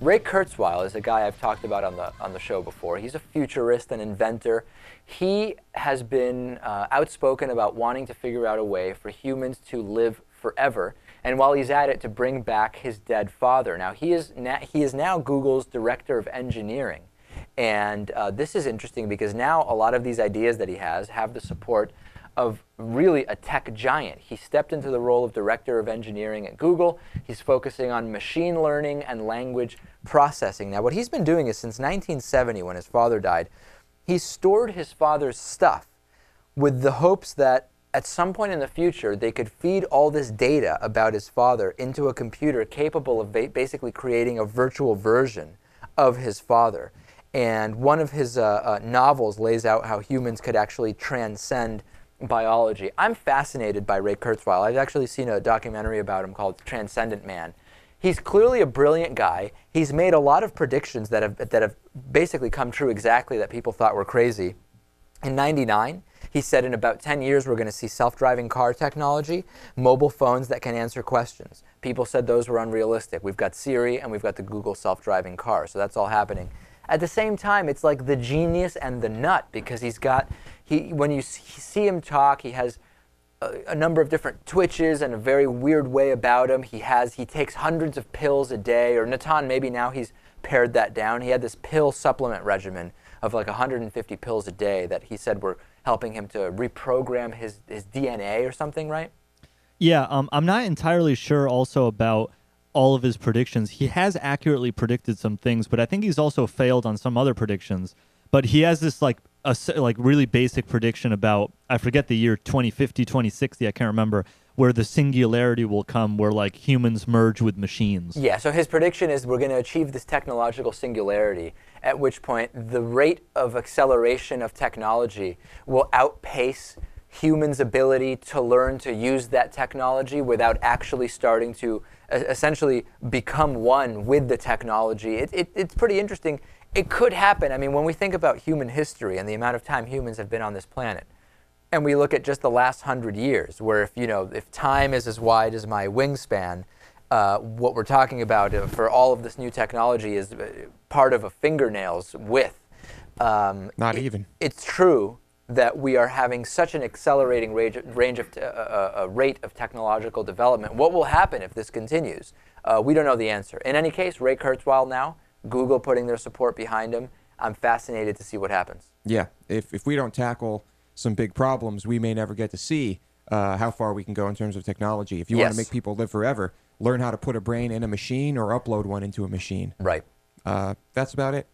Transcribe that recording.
Ray Kurzweil is a guy I've talked about on the show before. He's a futurist, an inventor. He has been outspoken about wanting to figure out a way for humans to live forever, and while he's at it, to bring back his dead father. Now, he is now Google's director of engineering, and this is interesting because now a lot of these ideas that he has have the support of really a tech giant. He stepped into the role of director of engineering at Google. He's focusing on machine learning and language processing. Now, what he's been doing is since 1970, when his father died, he stored his father's stuff with the hopes that at some point in the future, they could feed all this data about his father into a computer capable of basically creating a virtual version of his father. And one of his novels lays out how humans could actually transcend biology. I'm fascinated by Ray Kurzweil. I've actually seen a documentary about him called Transcendent Man. He's clearly a brilliant guy. He's made a lot of predictions that have basically come true exactly, that people thought were crazy. In '99, he said in about 10 years we're going to see self-driving car technology, mobile phones that can answer questions. People said those were unrealistic. We've got Siri and we've got the Google self-driving car, so that's all happening. At the same time, it's like the genius and the nut, because when you see him talk, he has a number of different twitches and a very weird way about him. He takes hundreds of pills a day, or Natan, maybe now he's pared that down. He had this pill supplement regimen of like 150 pills a day that he said were helping him to reprogram his DNA or something, right? Yeah, I'm not entirely sure also about all of his predictions. He has accurately predicted some things, but I think he's also failed on some other predictions. But he has this like really basic prediction about, I forget the year, 2050, 2060, I can't remember, where the singularity will come, where like humans merge with machines. Yeah, so his prediction is we're going to achieve this technological singularity, at which point the rate of acceleration of technology will outpace humans' ability to learn to use that technology without actually starting to essentially become one with the technology. It's pretty interesting. It could happen. I mean, when we think about human history and the amount of time humans have been on this planet, and we look at just the last 100 years, where if time is as wide as my wingspan, what we're talking about for all of this new technology is part of a fingernail's width. Not even. It's true that we are having such an accelerating rate of technological development. What will happen if this continues? We don't know the answer. In any case, Ray Kurzweil now, Google putting their support behind him. I'm fascinated to see what happens. Yeah, if we don't tackle some big problems, we may never get to see how far we can go in terms of technology. If you want to make people live forever, learn how to put a brain in a machine or upload one into a machine. Right. That's about it.